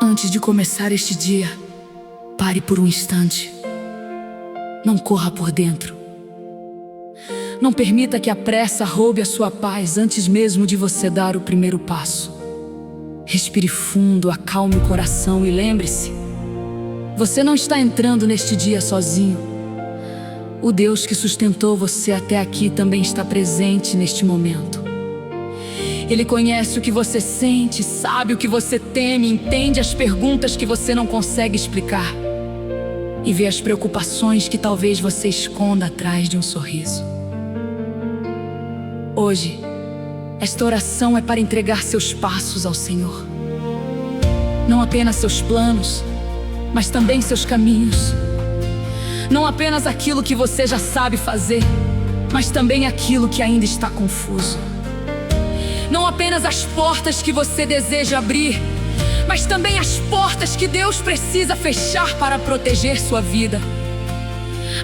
Antes de começar este dia, pare por um instante. Não corra por dentro. Não permita que a pressa roube a sua paz antes mesmo de você dar o primeiro passo. Respire fundo, acalme o coração e lembre-se: você não está entrando neste dia sozinho. O Deus que sustentou você até aqui também está presente neste momento. Ele conhece o que você sente, sabe o que você teme, entende as perguntas que você não consegue explicar e vê as preocupações que talvez você esconda atrás de um sorriso. Hoje, esta oração é para entregar seus passos ao Senhor. Não apenas seus planos, mas também seus caminhos. Não apenas aquilo que você já sabe fazer, mas também aquilo que ainda está confuso. Não apenas as portas que você deseja abrir, mas também as portas que Deus precisa fechar para proteger sua vida.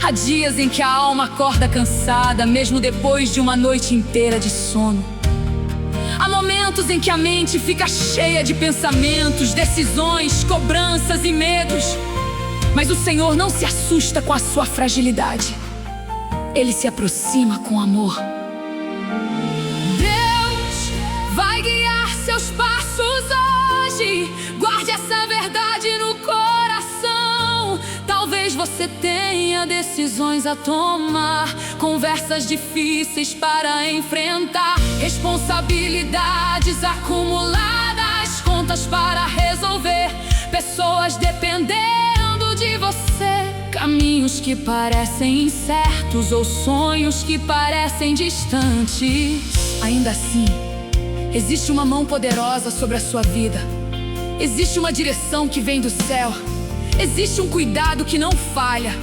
Há dias em que a alma acorda cansada, mesmo depois de uma noite inteira de sono. Há momentos em que a mente fica cheia de pensamentos, decisões, cobranças e medos. Mas o Senhor não se assusta com a sua fragilidade. Ele se aproxima com amor. Vai guiar seus passos hoje. Guarde essa verdade no coração. Talvez você tenha decisões a tomar, conversas difíceis para enfrentar, responsabilidades acumuladas, contas para resolver, pessoas dependendo de você, caminhos que parecem incertos ou sonhos que parecem distantes. Ainda assim, existe uma mão poderosa sobre a sua vida. Existe uma direção que vem do céu. Existe um cuidado que não falha.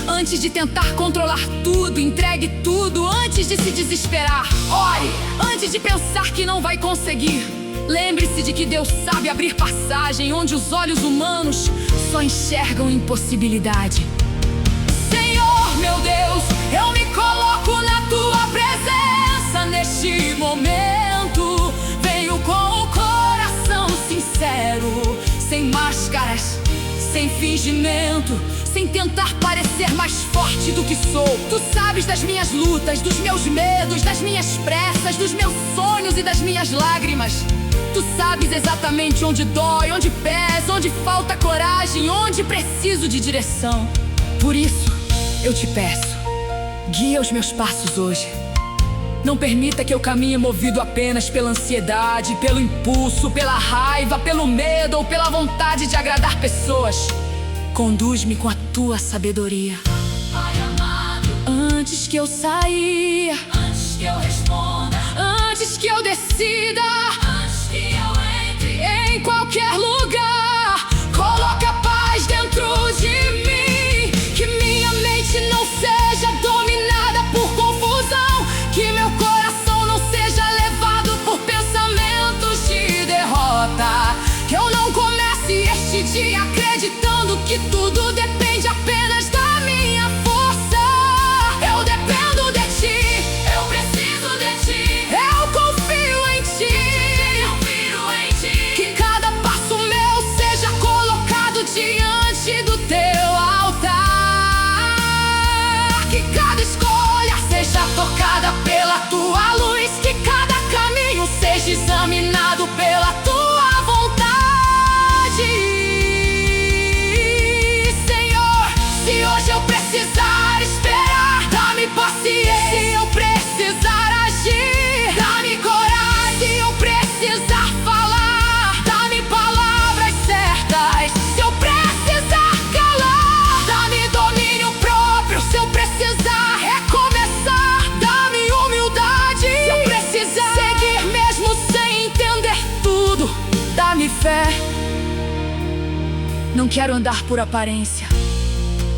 Antes de tentar controlar tudo, entregue tudo. Antes de se desesperar, ore. Antes de pensar que não vai conseguir, lembre-se de que Deus sabe abrir passagem onde os olhos humanos só enxergam impossibilidade. Senhor, meu Deus, eu me coloco na tua presença neste momento. Venho com o coração sincero, sem máscaras, sem fingimento, sem tentar parecer mais forte do que sou. Tu sabes das minhas lutas, dos meus medos, das minhas pressas, dos meus sonhos e das minhas lágrimas. Tu sabes exatamente onde dói, onde pesa, onde falta coragem, onde preciso de direção. Por isso, eu te peço, guia os meus passos hoje. Não permita que eu caminhe movido apenas pela ansiedade, pelo impulso, pela raiva, pelo medo ou pela vontade de agradar pessoas. Conduz-me com a tua sabedoria. Pai amado, antes que eu saia, antes que eu responda, antes que eu decida, antes que eu entre em qualquer lugar, coloca a paz dentro de mim. Que minha mente não seja dominada por confusão, que meu coração não seja levado por pensamentos de derrota. Que eu não comece este dia acreditando que tudo depende apenas da minha força. Eu dependo de ti, eu preciso de ti, eu confio em ti. Que cada passo meu seja colocado diante do teu altar. Que cada escolha seja tocada pela tua luz. Que cada caminho seja examinado pela tua vontade. Senhor, se hoje eu precisar esperar, dá-me paciência. Se eu precisar agir, dá-me coragem. Se eu precisar falar, dá-me palavras certas. Se eu precisar calar, dá-me domínio próprio. Se eu precisar recomeçar, dá-me humildade. Se eu precisar seguir mesmo sem entender tudo, dá-me fé. Não quero andar por aparência.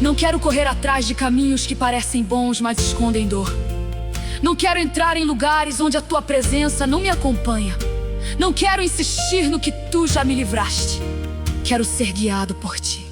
Não quero correr atrás de caminhos que parecem bons, mas escondem dor. Não quero entrar em lugares onde a tua presença não me acompanha. Não quero insistir no que tu já me livraste. Quero ser guiado por ti.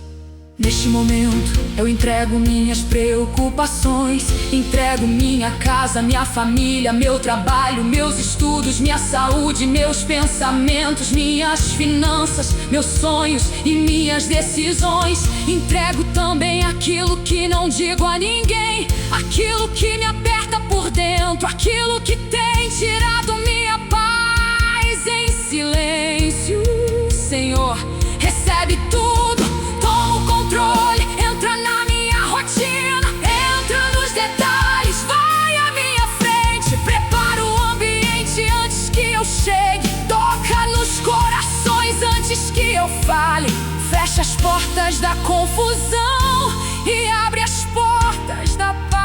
Neste momento eu entrego minhas preocupações, entrego minha casa, minha família, meu trabalho, meus estudos, minha saúde, meus pensamentos, minhas finanças, meus sonhos e minhas decisões. Entrego também aquilo que não digo a ninguém, aquilo que me aperta por dentro, aquilo que tem tirado minha paz em silêncio. Senhor, recebe tudo, toma o controle, entra na minha rotina, entra nos detalhes, vai à minha frente, prepara o ambiente antes que eu chegue, toca nos corações antes que eu fale, fecha as portas da confusão e abre as portas da paz.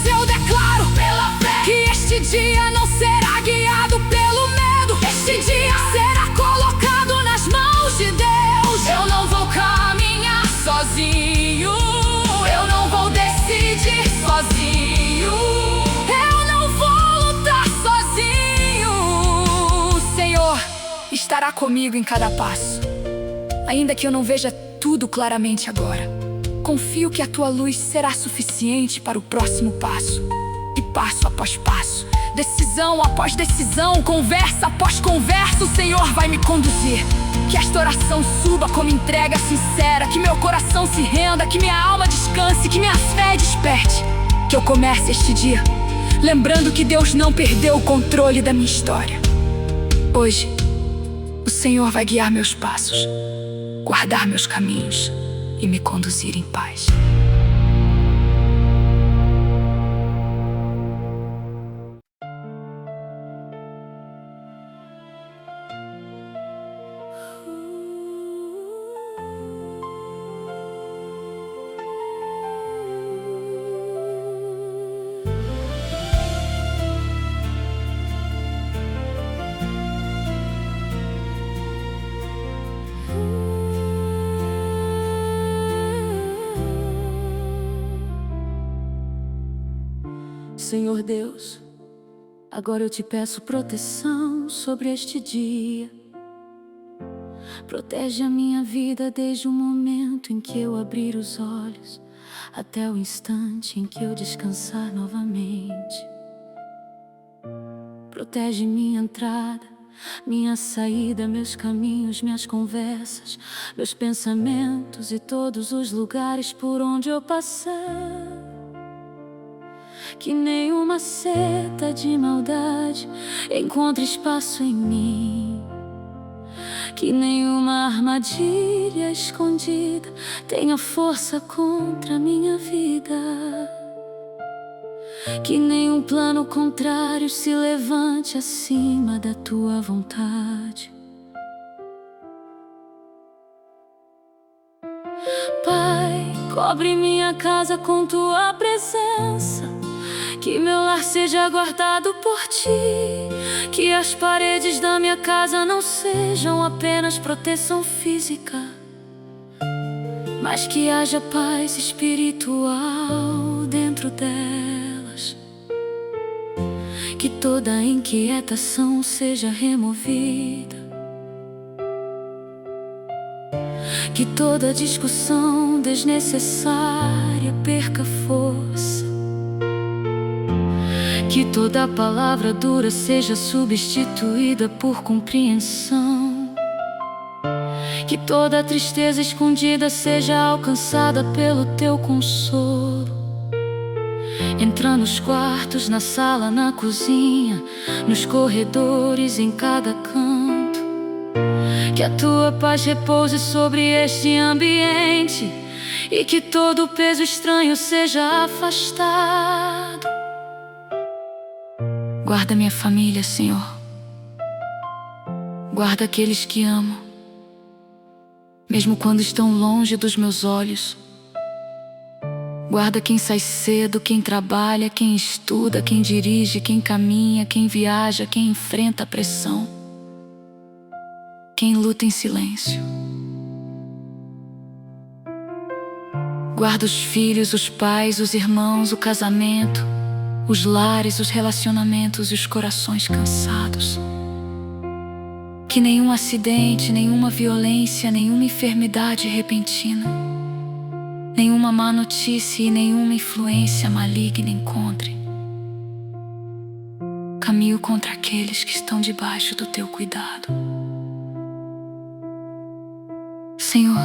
Eu declaro pela fé que este dia não será guiado pelo medo, este dia será colocado nas mãos de Deus. Eu não vou caminhar sozinho, eu não vou decidir sozinho, eu não vou lutar sozinho. O Senhor estará comigo em cada passo, ainda que eu não veja tudo claramente agora. Confio que a tua luz será suficiente para o próximo passo, e passo após passo, decisão após decisão, conversa após conversa, o Senhor vai me conduzir. Que esta oração suba como entrega sincera, que meu coração se renda, que minha alma descanse, que minha fé desperte. Que eu comece este dia lembrando que Deus não perdeu o controle da minha história. Hoje, o Senhor vai guiar meus passos, guardar meus caminhos e me conduzir em paz. Senhor Deus, agora eu te peço proteção sobre este dia. Protege a minha vida desde o momento em que eu abrir os olhos até o instante em que eu descansar novamente. Protege minha entrada, minha saída, meus caminhos, minhas conversas, meus pensamentos e todos os lugares por onde eu passar. Que nenhuma seta de maldade encontre espaço em mim, que nenhuma armadilha escondida tenha força contra a minha vida, que nenhum plano contrário se levante acima da tua vontade. Pai, cobre minha casa com tua presença, que meu lar seja guardado por ti, que as paredes da minha casa não sejam apenas proteção física, mas que haja paz espiritual dentro delas, que toda inquietação seja removida, que toda discussão desnecessária perca força, que toda palavra dura seja substituída por compreensão, que toda tristeza escondida seja alcançada pelo teu consolo. Entra nos quartos, na sala, na cozinha, nos corredores, em cada canto. Que a tua paz repouse sobre este ambiente e que todo o peso estranho seja afastado. Guarda minha família, Senhor. Guarda aqueles que amo, mesmo quando estão longe dos meus olhos. Guarda quem sai cedo, quem trabalha, quem estuda, quem dirige, quem caminha, quem viaja, quem enfrenta a pressão, quem luta em silêncio. Guarda os filhos, os pais, os irmãos, o casamento, os lares, os relacionamentos e os corações cansados. Que nenhum acidente, nenhuma violência, nenhuma enfermidade repentina, nenhuma má notícia e nenhuma influência maligna encontre caminho contra aqueles que estão debaixo do teu cuidado. Senhor,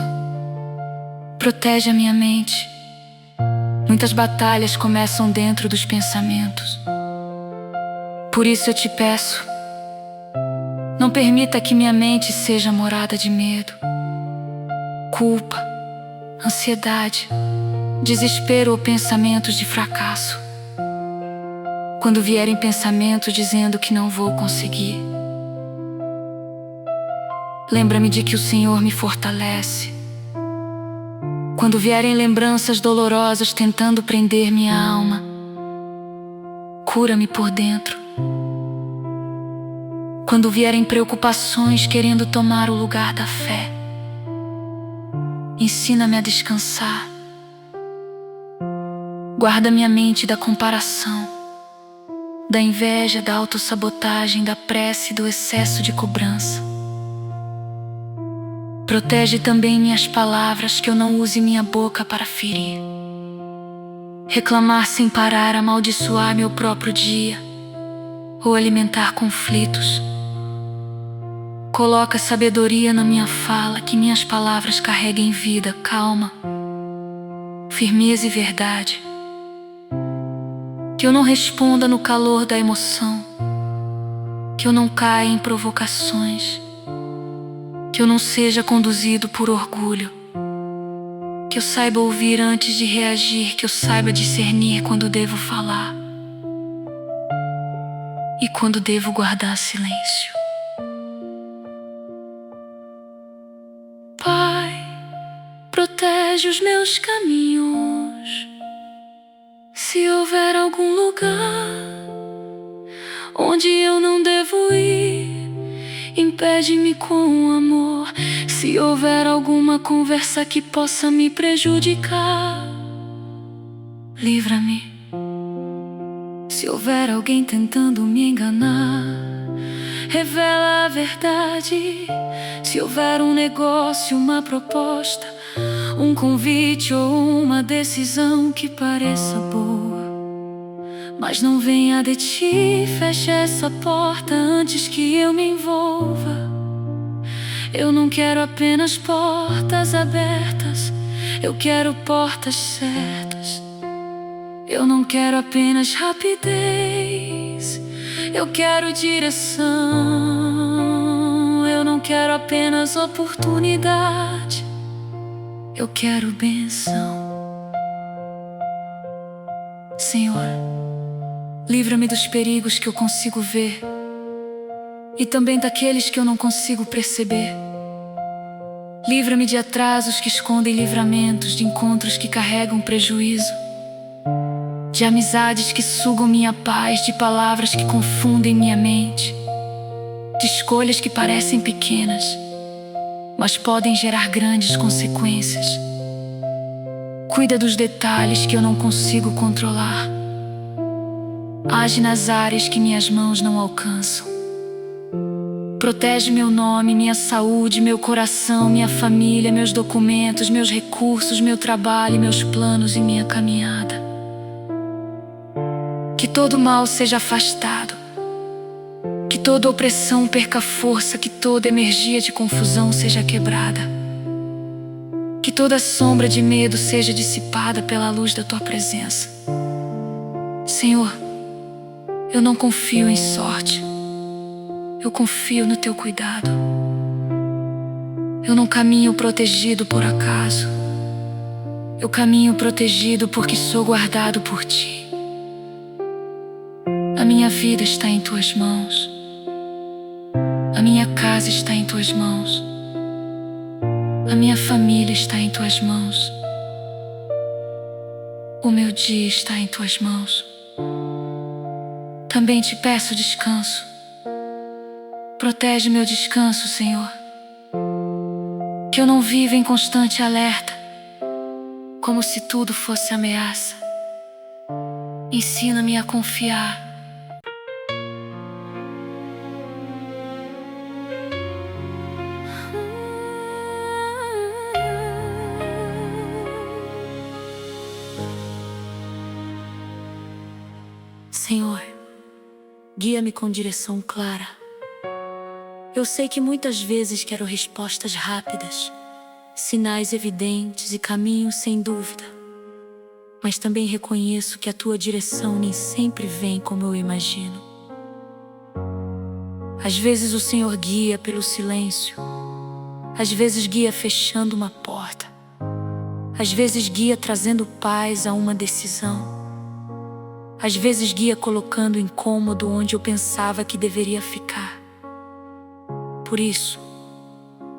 protege a minha mente. Muitas batalhas começam dentro dos pensamentos. Por isso eu te peço, não permita que minha mente seja morada de medo, culpa, ansiedade, desespero ou pensamentos de fracasso. Quando vierem pensamentos dizendo que não vou conseguir, lembra-me de que o Senhor me fortalece. Quando vierem lembranças dolorosas tentando prender minha alma, cura-me por dentro. Quando vierem preocupações querendo tomar o lugar da fé, ensina-me a descansar. Guarda minha mente da comparação, da inveja, da autossabotagem, da pressa e do excesso de cobrança. Protege também minhas palavras, que eu não use minha boca para ferir, reclamar sem parar, amaldiçoar meu próprio dia ou alimentar conflitos. Coloca sabedoria na minha fala, que minhas palavras carreguem vida, calma, firmeza e verdade. Que eu não responda no calor da emoção, que eu não caia em provocações, que eu não seja conduzido por orgulho, que eu saiba ouvir antes de reagir, que eu saiba discernir quando devo falar e quando devo guardar silêncio. Pai, protege os meus caminhos. Se houver algum lugar onde eu não devo ir, impede-me com amor. Se houver alguma conversa que possa me prejudicar, livra-me. Se houver alguém tentando me enganar, revela a verdade. Se houver um negócio, uma proposta, um convite ou uma decisão que pareça boa, mas não venha de ti, feche essa porta antes que eu me envolva. Eu não quero apenas portas abertas, eu quero portas certas. Eu não quero apenas rapidez, eu quero direção. Eu não quero apenas oportunidade, eu quero bênção. Senhor, livra-me dos perigos que eu consigo ver e também daqueles que eu não consigo perceber. Livra-me de atrasos que escondem livramentos, de encontros que carregam prejuízo, de amizades que sugam minha paz, de palavras que confundem minha mente, de escolhas que parecem pequenas, mas podem gerar grandes consequências. Cuida dos detalhes que eu não consigo controlar. Age nas áreas que minhas mãos não alcançam. Protege meu nome, minha saúde, meu coração, minha família, meus documentos, meus recursos, meu trabalho, meus planos e minha caminhada. Que todo mal seja afastado, que toda opressão perca força, que toda energia de confusão seja quebrada, que toda sombra de medo seja dissipada pela luz da Tua presença. Senhor, eu não confio em sorte, eu confio no Teu cuidado. Eu não caminho protegido por acaso, eu caminho protegido porque sou guardado por Ti. A minha vida está em Tuas mãos, a minha casa está em Tuas mãos, a minha família está em Tuas mãos, o meu dia está em Tuas mãos. Também Te peço descanso. Protege meu descanso, Senhor, que eu não viva em constante alerta, como se tudo fosse ameaça. Ensina-me a confiar. Senhor, guia-me com direção clara. Eu sei que muitas vezes quero respostas rápidas, sinais evidentes e caminhos sem dúvida. Mas também reconheço que a tua direção nem sempre vem como eu imagino. Às vezes o Senhor guia pelo silêncio, às vezes guia fechando uma porta, às vezes guia trazendo paz a uma decisão, às vezes guia colocando incômodo onde eu pensava que deveria ficar. Por isso,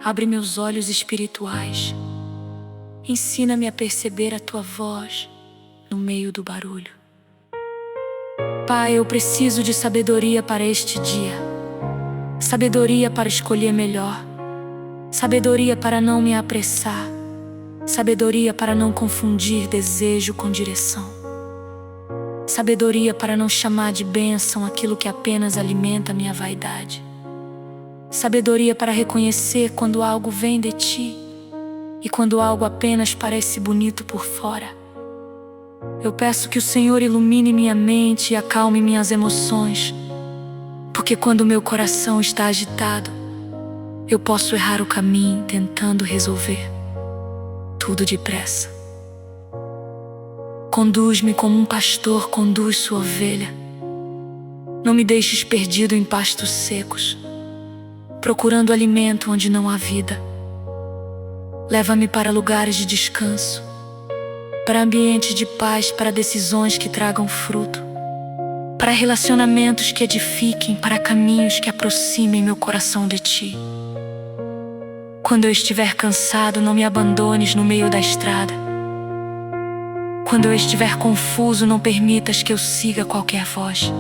abre meus olhos espirituais, ensina-me a perceber a tua voz no meio do barulho. Pai, eu preciso de sabedoria para este dia, sabedoria para escolher melhor, sabedoria para não me apressar, sabedoria para não confundir desejo com direção, sabedoria para não chamar de bênção aquilo que apenas alimenta minha vaidade, sabedoria para reconhecer quando algo vem de ti e quando algo apenas parece bonito por fora. Eu peço que o Senhor ilumine minha mente e acalme minhas emoções, porque quando meu coração está agitado, eu posso errar o caminho tentando resolver tudo depressa. Conduz-me como um pastor conduz sua ovelha. Não me deixes perdido em pastos secos, procurando alimento onde não há vida. Leva-me para lugares de descanso, para ambientes de paz, para decisões que tragam fruto, para relacionamentos que edifiquem, para caminhos que aproximem meu coração de ti. Quando eu estiver cansado, não me abandones no meio da estrada. Quando eu estiver confuso, não permitas que eu siga qualquer voz.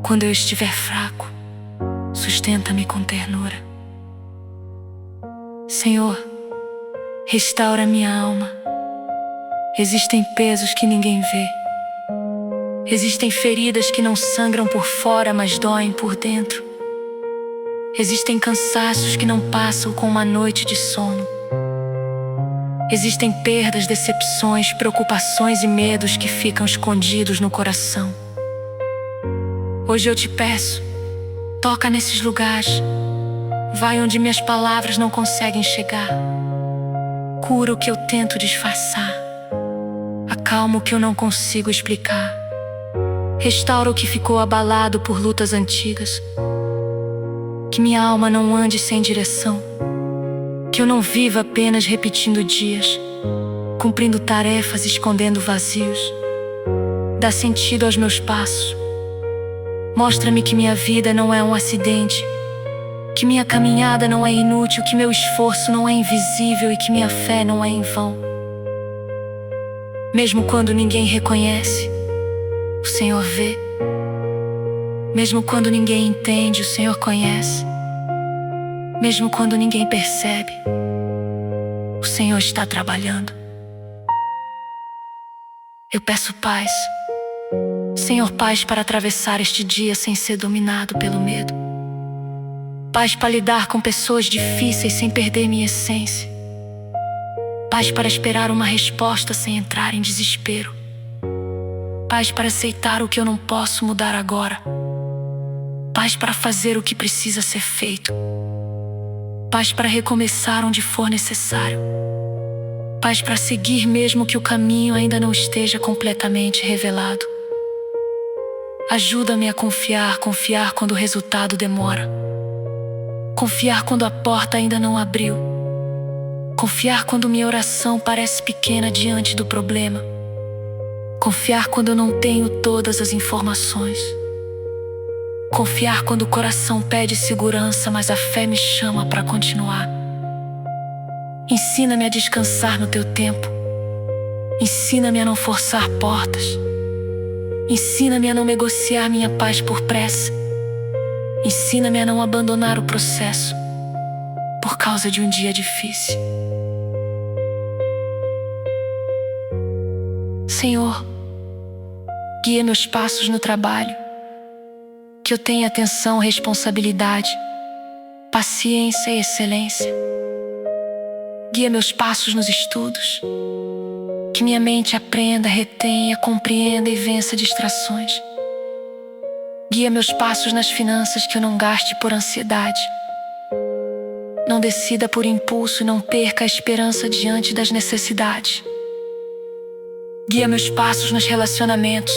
Quando eu estiver fraco, sustenta-me com ternura. Senhor, restaura minha alma. Existem pesos que ninguém vê. Existem feridas que não sangram por fora, mas doem por dentro. Existem cansaços que não passam com uma noite de sono. Existem perdas, decepções, preocupações e medos que ficam escondidos no coração. Hoje eu te peço, toca nesses lugares. Vai onde minhas palavras não conseguem chegar. Cura o que eu tento disfarçar. Acalma o que eu não consigo explicar. Restaura o que ficou abalado por lutas antigas. Que minha alma não ande sem direção. Que eu não viva apenas repetindo dias, cumprindo tarefas, escondendo vazios. Dá sentido aos meus passos. Mostra-me que minha vida não é um acidente, que minha caminhada não é inútil, que meu esforço não é invisível e que minha fé não é em vão. Mesmo quando ninguém reconhece, o Senhor vê. Mesmo quando ninguém entende, o Senhor conhece. Mesmo quando ninguém percebe, o Senhor está trabalhando. Eu peço paz, Senhor, paz para atravessar este dia sem ser dominado pelo medo. Paz para lidar com pessoas difíceis sem perder minha essência. Paz para esperar uma resposta sem entrar em desespero. Paz para aceitar o que eu não posso mudar agora. Paz para fazer o que precisa ser feito. Paz para recomeçar onde for necessário. Paz para seguir mesmo que o caminho ainda não esteja completamente revelado. Ajuda-me a confiar quando o resultado demora. Confiar quando a porta ainda não abriu. Confiar quando minha oração parece pequena diante do problema. Confiar quando eu não tenho todas as informações. Confiar quando o coração pede segurança, mas a fé me chama para continuar. Ensina-me a descansar no teu tempo. Ensina-me a não forçar portas. Ensina-me a não negociar minha paz por pressa. Ensina-me a não abandonar o processo por causa de um dia difícil. Senhor, guia meus passos no trabalho. Que eu tenha atenção, responsabilidade, paciência e excelência. Guia meus passos nos estudos. Que que minha mente aprenda, retenha, compreenda e vença distrações. Guia meus passos nas finanças, que eu não gaste por ansiedade. Não decida por impulso e não perca a esperança diante das necessidades. Guia meus passos nos relacionamentos,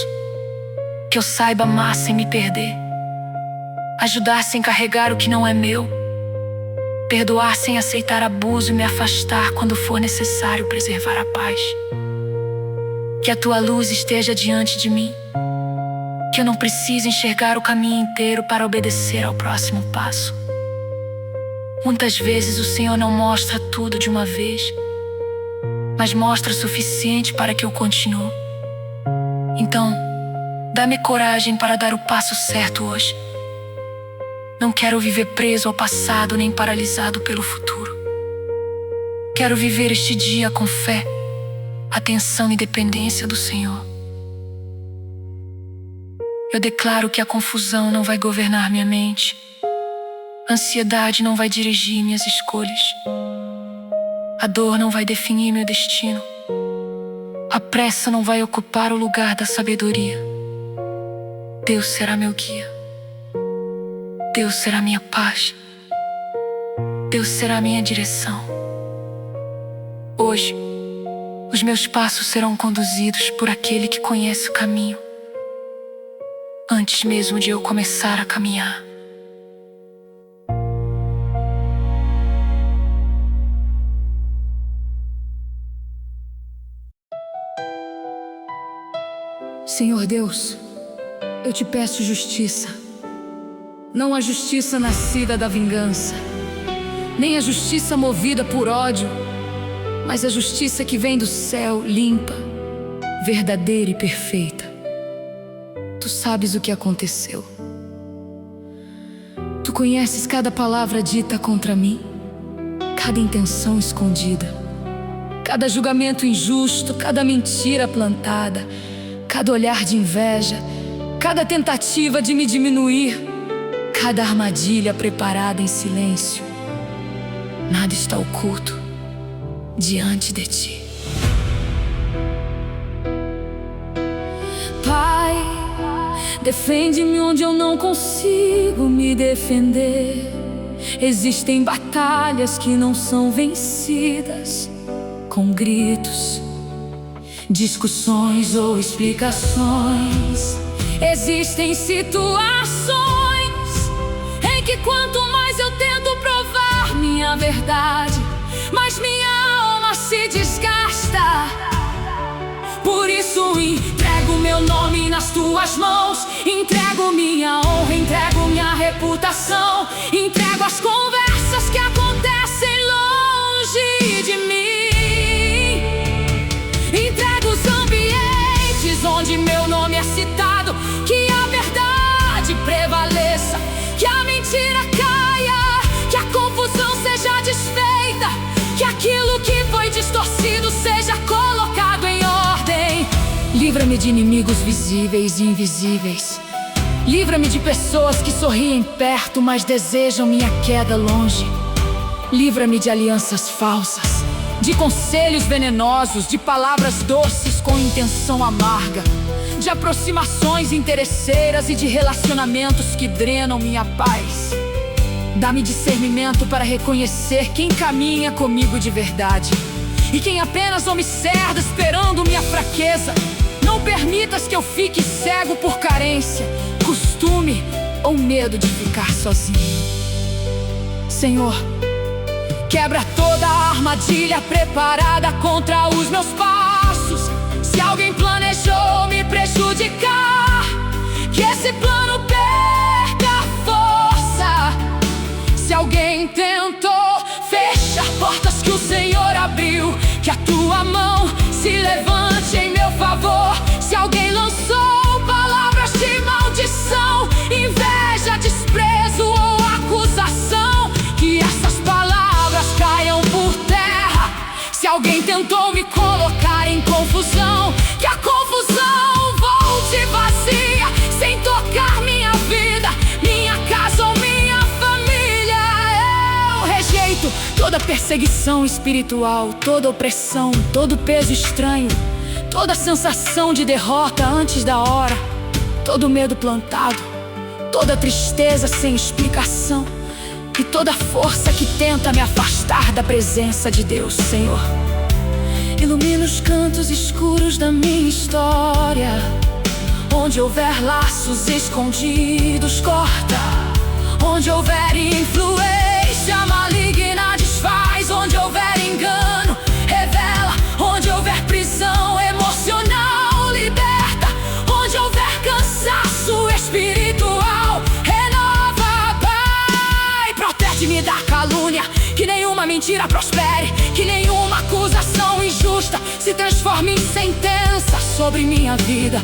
que eu saiba amar sem me perder. Ajudar sem carregar o que não é meu. Perdoar sem aceitar abuso e me afastar quando for necessário preservar a paz. Que a tua luz esteja diante de mim, que eu não precise enxergar o caminho inteiro para obedecer ao próximo passo. Muitas vezes o Senhor não mostra tudo de uma vez, mas mostra o suficiente para que eu continue. Então, dá-me coragem para dar o passo certo hoje. Não quero viver preso ao passado nem paralisado pelo futuro. Quero viver este dia com fé, atenção e dependência do Senhor. Eu declaro que a confusão não vai governar minha mente. A ansiedade não vai dirigir minhas escolhas. A dor não vai definir meu destino. A pressa não vai ocupar o lugar da sabedoria. Deus será meu guia. Deus será minha paz. Deus será minha direção. Hoje, os meus passos serão conduzidos por aquele que conhece o caminho, antes mesmo de eu começar a caminhar. Senhor Deus, eu te peço justiça. Não a justiça nascida da vingança, nem a justiça movida por ódio, mas a justiça que vem do céu, limpa, verdadeira e perfeita. Tu sabes o que aconteceu. Tu conheces cada palavra dita contra mim, cada intenção escondida, cada julgamento injusto, cada mentira plantada, cada olhar de inveja, cada tentativa de me diminuir, cada armadilha preparada em silêncio. Nada está oculto diante de ti. Pai, defende-me onde eu não consigo me defender. Existem batalhas que não são vencidas com gritos, discussões ou explicações. Existem situações em que quanto mais eu tento provar minha verdade, mais minha alma se desgasta. Por isso entrego meu nome nas tuas mãos, entrego minha honra, entrego minha reputação, entrego as conversas que acontecem longe de mim, entrego os ambientes onde meu nome é citado. Que a verdade prevaleça, que a mentira caia, que a confusão seja desfeita, que aquilo que foi distorcido seja colocado em ordem. Livra-me de inimigos visíveis e invisíveis. Livra-me de pessoas que sorriem perto, mas desejam minha queda longe. Livra-me de alianças falsas, de conselhos venenosos, de palavras doces com intenção amarga, de aproximações interesseiras e de relacionamentos que drenam minha paz. Dá-me discernimento para reconhecer quem caminha comigo de verdade e quem apenas observa esperando minha fraqueza. Não permitas que eu fique cego por carência, costume ou medo de ficar sozinho. Senhor, quebra toda a armadilha preparada contra os meus passos. Se alguém planejou me prejudicar, que esse plano perca força. Se alguém tentou fechar portas que o Senhor abriu, que a tua mão se levante em meu favor. Se alguém lançou palavras de maldição, inveja, desprezo ou acusação, que essas palavras caiam por terra. Se alguém tentou me colocar em confusão, que a confusão volte vazia, sem tocar minha vida, minha casa ou minha família. Eu rejeito toda perseguição espiritual, toda opressão, todo peso estranho. toda sensação de derrota antes da hora, todo medo plantado, toda tristeza sem explicação e toda força que tenta me afastar da presença de Deus, Senhor. Ilumina os cantos escuros da minha história. Onde houver laços escondidos, corta. Onde houver influência maligna, desfaz. Onde houver engano, revela. Onde houver prisão emocional, liberta. Onde houver cansaço espiritual, renova, Pai. Protege-me da calúnia, que nenhuma mentira prospere, que nenhuma acusação injusta se transforme em sentença sobre minha vida,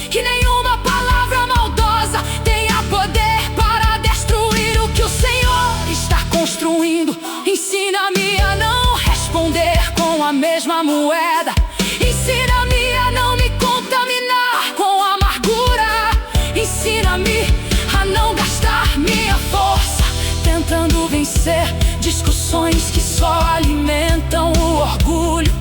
que nenhuma palavra maldosa tenha poder para destruir o que o Senhor está construindo. Ensina-me a não responder com a mesma moeda. Ensina-me a não me contaminar com amargura. Ensina-me a não gastar minha força tentando vencer discussões que só alimentam o orgulho.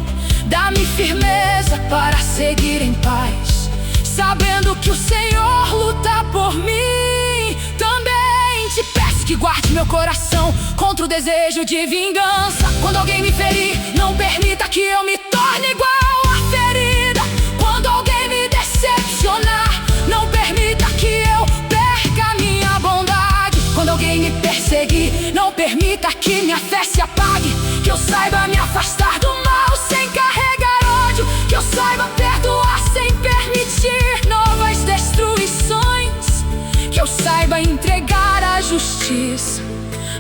Dá-me firmeza para seguir em paz, sabendo que o Senhor luta por mim. Também te peço que guarde meu coração contra o desejo de vingança. Quando alguém me ferir, não permita que eu me torne igual à ferida. Quando alguém me decepcionar, não permita que eu perca minha bondade. Quando alguém me perseguir, não permita que minha fé se apague. Que eu saiba me afastar do mal sem carregar ódio. Que eu saiba perdoar sem permitir novas destruições. Que eu saiba entregar a justiça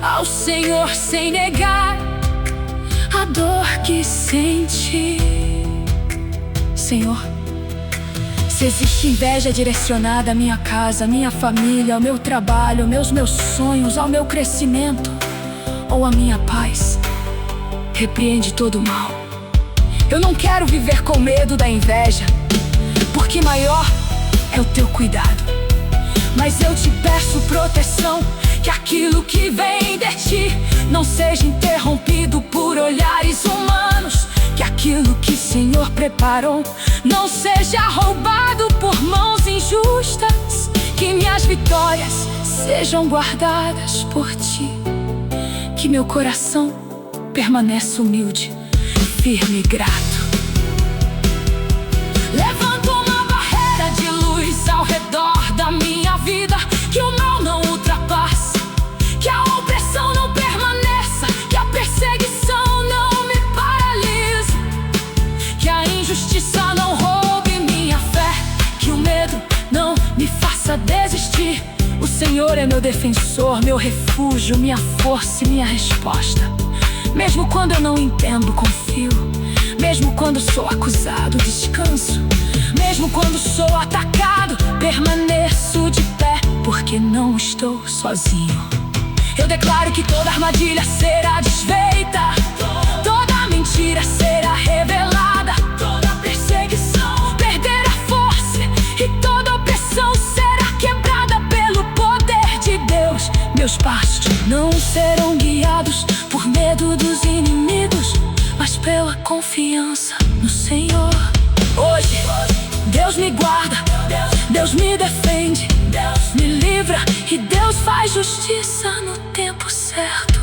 ao Senhor sem negar a dor que senti. Senhor, se existe inveja direcionada à minha casa, à minha família, ao meu trabalho, aos meus sonhos, ao meu crescimento ou à minha paz, repreende todo o mal. Eu não quero viver com medo da inveja, porque maior é o teu cuidado. Mas eu te peço proteção, que aquilo que vem de ti não seja interrompido por olhares humanos. Que aquilo que o Senhor preparou não seja roubado por mãos injustas. Que minhas vitórias sejam guardadas por ti. Que meu coração permaneça humilde, firme e grato. Levanto uma barreira de luz ao redor da minha vida, que o mal não ultrapasse, que a opressão não permaneça, que a perseguição não me paralise, que a injustiça não roube minha fé, que o medo não me faça desistir. O Senhor é meu defensor, meu refúgio, minha força e minha resposta. Mesmo quando eu não entendo, confio. Mesmo quando sou acusado, descanso. Mesmo quando sou atacado, permaneço de pé, porque não estou sozinho. Eu declaro que toda armadilha será desfeita, toda mentira será revelada, toda perseguição perderá força e toda opressão será quebrada pelo poder de Deus. Meus passos não serão guiados por medo dos inimigos, mas pela confiança no Senhor. Hoje, Deus me guarda, Deus me defende, Deus me livra e Deus faz justiça no tempo certo.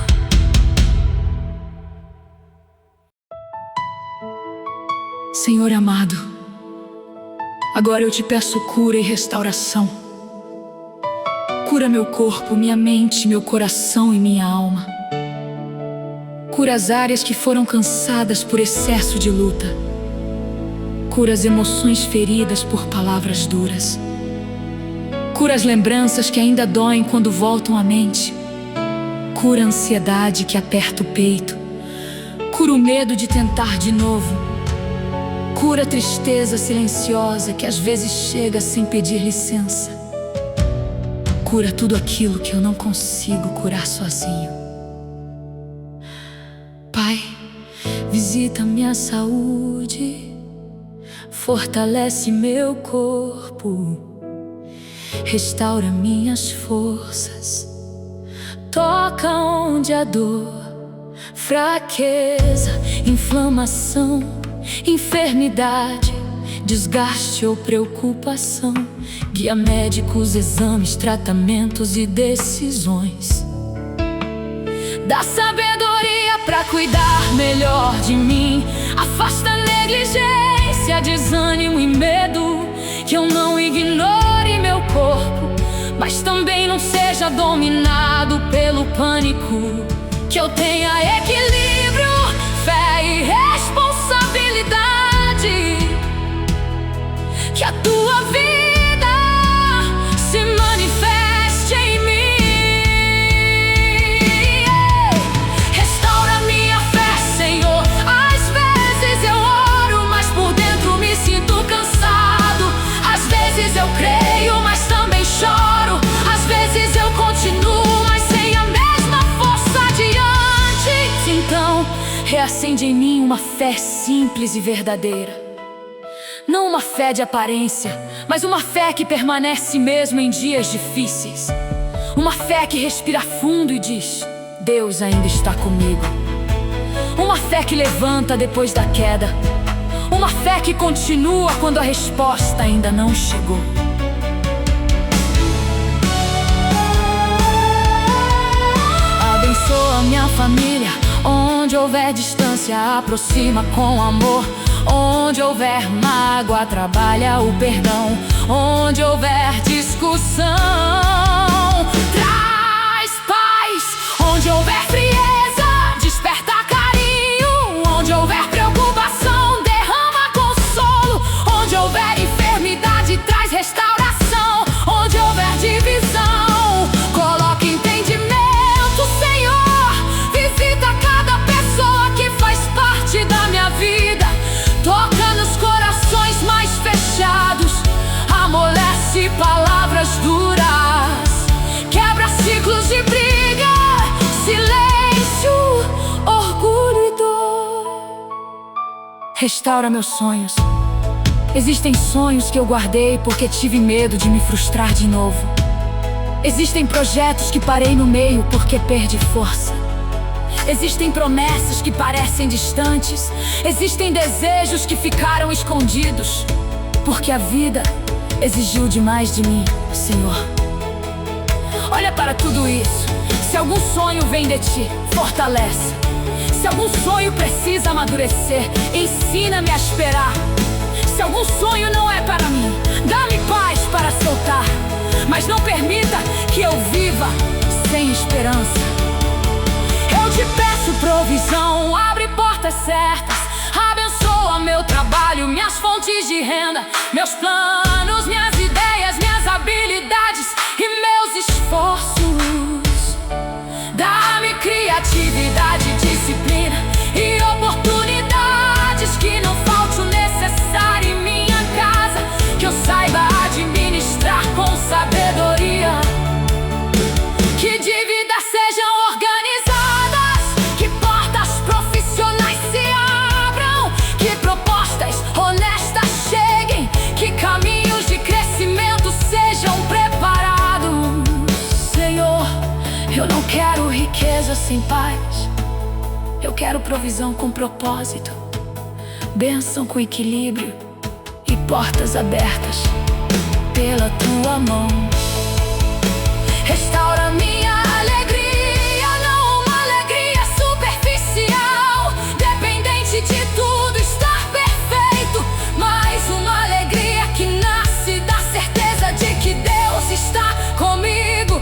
Senhor amado, agora eu te peço cura e restauração. Cura meu corpo, minha mente, meu coração e minha alma. Cura as áreas que foram cansadas por excesso de luta. Cura as emoções feridas por palavras duras. Cura as lembranças que ainda doem quando voltam à mente. Cura a ansiedade que aperta o peito. Cura o medo de tentar de novo. Cura a tristeza silenciosa que às vezes chega sem pedir licença. Cura tudo aquilo que eu não consigo curar sozinho. Pai, visita minha saúde, fortalece meu corpo, restaura minhas forças, toca onde há dor, fraqueza, inflamação, enfermidade, desgaste ou preocupação. Guia médicos, exames, tratamentos e decisões. Dá sabedoria pra cuidar melhor de mim. Afasta a negligência, desânimo e medo. Que eu não ignore meu corpo, mas também não seja dominado pelo pânico. Que eu tenha equilíbrio, fé e responsabilidade. Que a tua vida se manifeste em mim. Restaura minha fé, Senhor. Às vezes eu oro, mas por dentro me sinto cansado. Às vezes eu creio, mas também choro. Às vezes eu continuo, mas sem a mesma força adiante. Então, reacende em mim uma fé simples e verdadeira. Não uma fé de aparência, mas uma fé que permanece mesmo em dias difíceis. Uma fé que respira fundo e diz: Deus ainda está comigo. Uma fé que levanta depois da queda. Uma fé que continua quando a resposta ainda não chegou. Abençoa minha família. Onde houver distância, aproxima com amor. Onde houver mágoa, trabalha o perdão. Onde houver discussão, traz paz. Onde houver frieza, desperta carinho. Onde houver preocupação, derrama consolo. Onde houver enfermidade, traz restauração. Onde houver divisão, coloca entendimento, Senhor. Visita cada pessoa que faz parte da minha vida. Toca nos corações mais fechados, amolece palavras duras, quebra ciclos de briga, silêncio, orgulho e dor. Restaura meus sonhos. Existem sonhos que eu guardei porque tive medo de me frustrar de novo. Existem projetos que parei no meio porque perdi força. Existem promessas que parecem distantes. Existem desejos que ficaram escondidos, porque a vida exigiu demais de mim, Senhor. Olha para tudo isso. Se algum sonho vem de Ti, fortalece. Se algum sonho precisa amadurecer, ensina-me a esperar. Se algum sonho não é para mim, dá-me paz para soltar. Mas não permita que eu viva sem esperança. Eu te peço provisão, abre portas certas. Abençoa meu trabalho, minhas fontes de renda, meus planos, minhas ideias, minhas habilidades e meus esforços. Dá-me criatividade, disciplina e oportunidades. Que não falte o necessário em minha casa. Que eu saiba administrar com sabedoria. Que dívidas sejam organizadas, que portas profissionais se abram, que propostas honestas cheguem, que caminhos de crescimento sejam preparados. Senhor, eu não quero riqueza sem paz. Eu quero provisão com propósito, bênção com equilíbrio e portas abertas pela Tua mão. Restaura minha alegria, não uma alegria superficial, dependente de tudo estar perfeito, mas uma alegria que nasce da certeza de que Deus está comigo.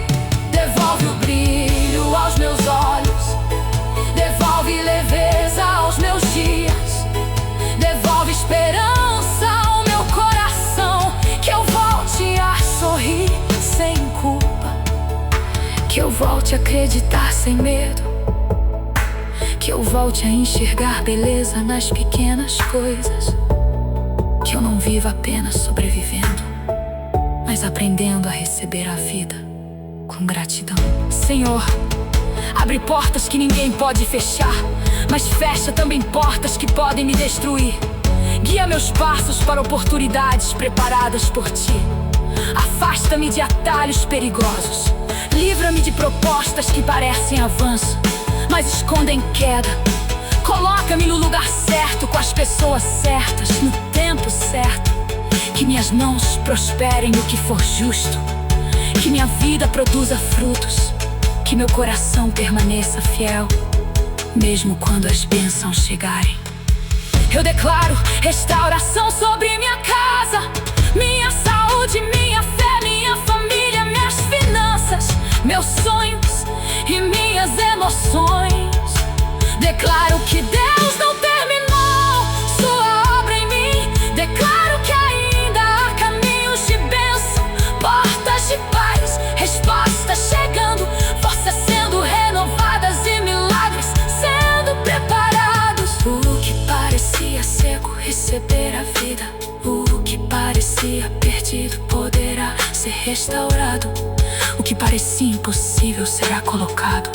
Devolve o brilho aos meus olhos, devolve leveza aos meus dias, devolve esperança ao meu coração. Que eu volte a sorrir sem culpa, que eu volte a acreditar sem medo, que eu volte a enxergar beleza nas pequenas coisas. Que eu não viva apenas sobrevivendo, mas aprendendo a receber a vida com gratidão. Senhor, abre portas que ninguém pode fechar, mas fecha também portas que podem me destruir. Guia meus passos para oportunidades preparadas por Ti. Afasta-me de atalhos perigosos. Livra-me de propostas que parecem avanço, mas escondem queda. Coloca-me no lugar certo, com as pessoas certas, no tempo certo. Que minhas mãos prosperem no que for justo, que minha vida produza frutos, que meu coração permaneça fiel, mesmo quando as bênçãos chegarem. Eu declaro restauração sobre minha casa, minha saúde, minha fé, minha família, minhas finanças, meus sonhos e minhas emoções. Declaro que Deus não terminou sua obra em mim. Declaro que ainda há caminhos de bênção, portas de paz, respostas chegando, forças sendo renovadas e milagres sendo preparados. O que parecia seco receber a vida, o que parecia perdido poderá ser restaurado. O que parecia impossível será colocado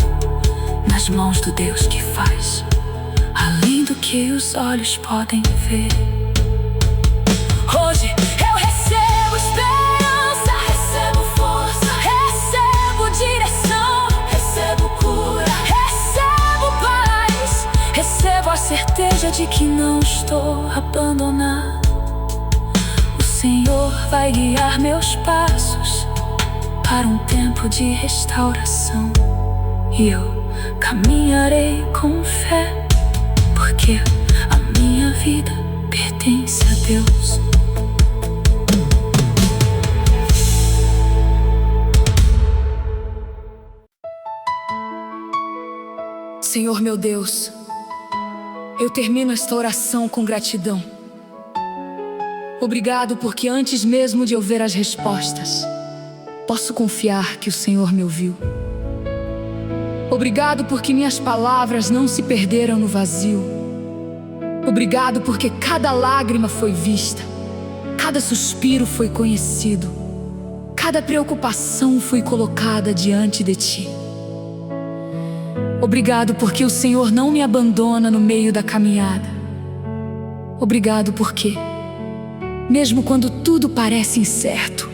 nas mãos do Deus que faz além do que os olhos podem ver. Hoje eu recebo esperança, recebo força, recebo direção, recebo cura, recebo paz, recebo a certeza de que não estou abandonado. O Senhor vai guiar meus passos para um tempo de restauração, e eu caminharei com fé, porque a minha vida pertence a Deus. Senhor meu Deus, eu termino esta oração com gratidão. Obrigado porque antes mesmo de eu ver as respostas, posso confiar que o Senhor me ouviu. Obrigado porque minhas palavras não se perderam no vazio. Obrigado porque cada lágrima foi vista, cada suspiro foi conhecido, cada preocupação foi colocada diante de Ti. Obrigado porque o Senhor não me abandona no meio da caminhada. Obrigado porque, mesmo quando tudo parece incerto,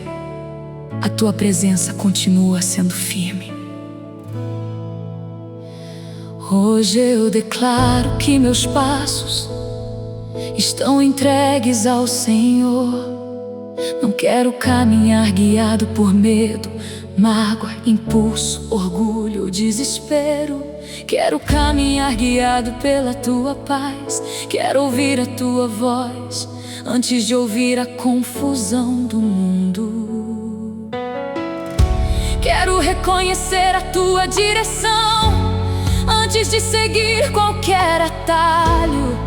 a Tua presença continua sendo firme. Hoje eu declaro que meus passos estão entregues ao Senhor. Não quero caminhar guiado por medo, mágoa, impulso, orgulho ou desespero. Quero caminhar guiado pela Tua paz. Quero ouvir a Tua voz antes de ouvir a confusão do mundo. Quero reconhecer a Tua direção antes de seguir qualquer atalho.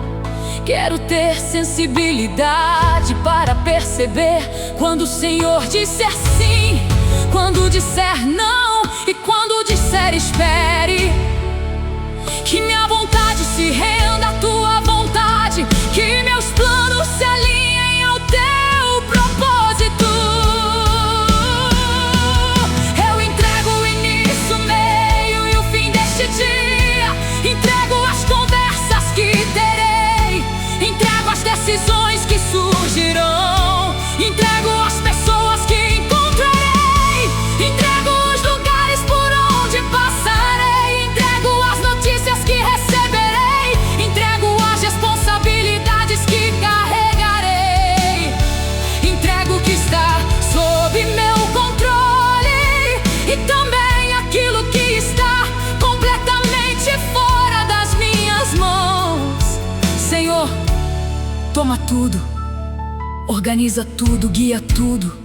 Quero ter sensibilidade para perceber quando o Senhor disser sim, quando disser não e quando disser espere. Que minha vontade se renda à Tua vontade, que meus planos se alinhem ao Teu propósito. Eu entrego o início, o meio e o fim deste dia. Entrego as conversas que terei, entrego as decisões que surgirão, entrego as pessoas que encontrarei, entrego os lugares por onde passarei, entrego as notícias que receberei, entrego as responsabilidades que carregarei, entrego o que está sob meu controle e também aquilo que está completamente fora das minhas mãos. Senhor, toma tudo, organiza tudo, guia tudo,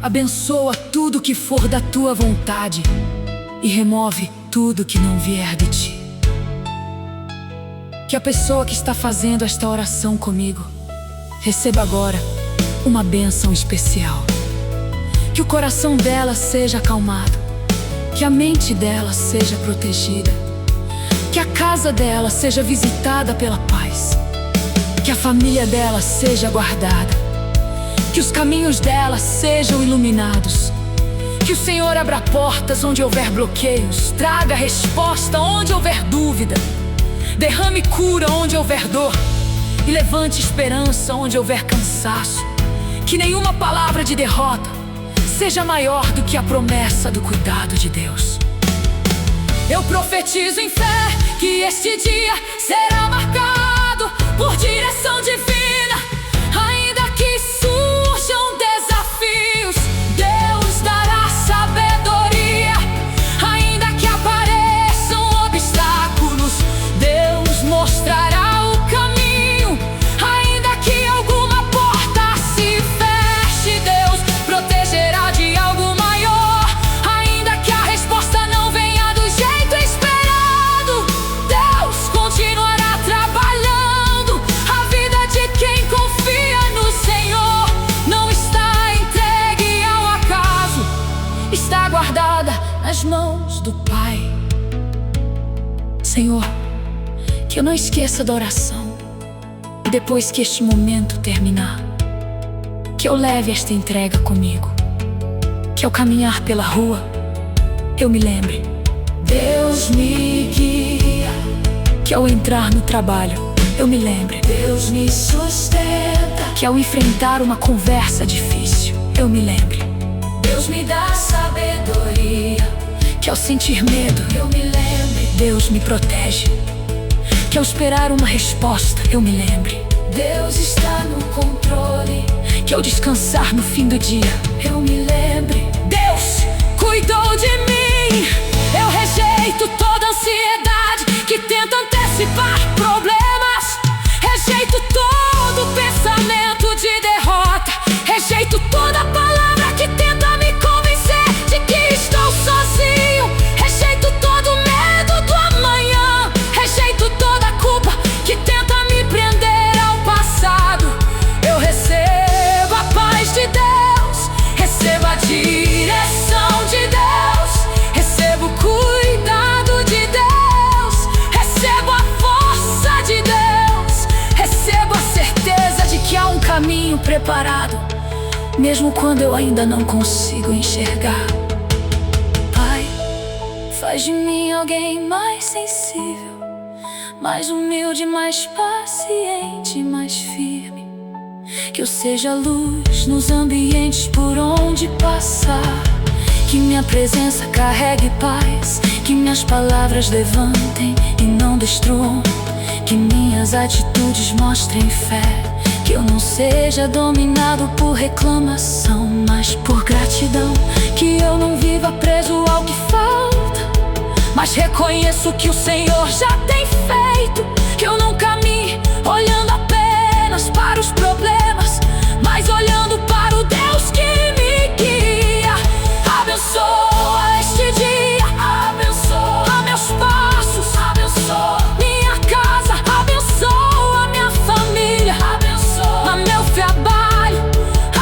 abençoa tudo que for da Tua vontade e remove tudo que não vier de Ti. Que a pessoa que está fazendo esta oração comigo receba agora uma bênção especial. Que o coração dela seja acalmado, que a mente dela seja protegida, que a casa dela seja visitada pela paz, que a família dela seja guardada, que os caminhos dela sejam iluminados, que o Senhor abra portas onde houver bloqueios, traga resposta onde houver dúvida, derrame cura onde houver dor e levante esperança onde houver cansaço. Que nenhuma palavra de derrota seja maior do que a promessa do cuidado de Deus. Eu profetizo em fé que este dia será marcado por direção divina. Ainda que surja nas mãos do Pai. Senhor, que eu não esqueça da oração. E depois que este momento terminar, que eu leve esta entrega comigo. Que ao caminhar pela rua, eu me lembre: Deus me guia. Que ao entrar no trabalho, eu me lembre: Deus me sustenta. Que ao enfrentar uma conversa difícil, eu me lembre: Deus me dá sabedoria. Que ao sentir medo, eu me lembre: Deus me protege. Que ao esperar uma resposta, eu me lembre: Deus está no controle. Que ao descansar no fim do dia, eu me lembre: Deus cuidou de mim. Eu rejeito toda ansiedade que tenta antecipar problemas. Rejeito todo pensamento de derrota. Rejeito toda palavra que tenta me convencer de que estou sozinho. Rejeito todo medo do amanhã. Rejeito toda culpa que tenta me prender ao passado. Eu recebo a paz de Deus, recebo a direção de Deus, recebo o cuidado de Deus, recebo a força de Deus, recebo a certeza de que há um caminho preparado, mesmo quando eu ainda não consigo enxergar. Pai, faz de mim alguém mais sensível, mais humilde, mais paciente, mais firme. Que eu seja luz nos ambientes por onde passar. Que minha presença carregue paz. Que minhas palavras levantem e não destruam. Que minhas atitudes mostrem fé. Que eu não seja dominado por reclamação, mas por gratidão. Que eu não viva preso ao que falta, mas reconheço que o Senhor já tem feito. Que eu não caminhe olhando apenas para os problemas, mas olhando para o Deus que me guia. Abençoa este dia, abençoa meus passos, abençoa minha casa, abençoa minha família, abençoa meu trabalho,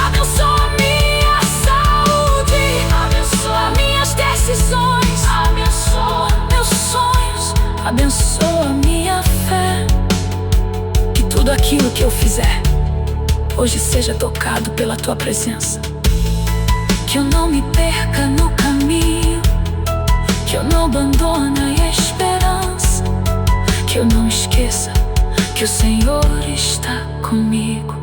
abençoa minha saúde, abençoa minhas decisões, abençoa meus sonhos, abençoa minha fé. Que tudo aquilo que eu fizer hoje seja tocado pela Tua presença. Que eu não me perca no caminho, que eu não abandone a esperança. Que eu não esqueça que o Senhor está comigo.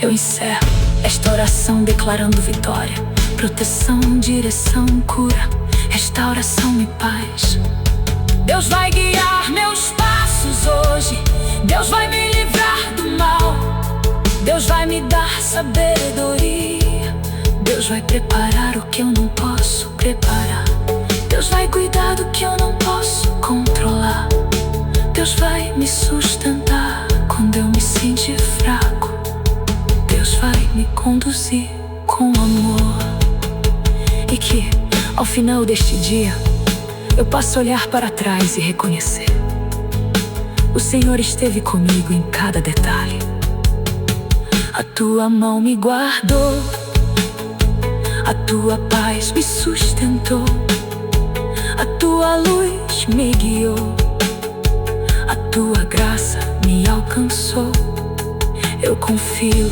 Eu encerro esta oração declarando vitória, proteção, direção, cura, restauração e paz. Deus vai guiar meus passos hoje. Deus vai me livrar do mal. Deus vai me dar sabedoria. Deus vai preparar o que eu não posso preparar. Deus vai cuidar do que eu não posso controlar. Deus vai me sustentar quando eu me sentir fraco. Deus vai me conduzir com amor. E que, ao final deste dia, eu possa olhar para trás e reconhecer: o Senhor esteve comigo em cada detalhe. A Tua mão me guardou, a Tua paz me sustentou, a Tua luz me guiou, a Tua graça me alcançou. Eu confio,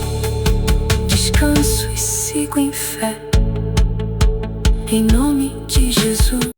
descanso e sigo em fé, em nome de Jesus.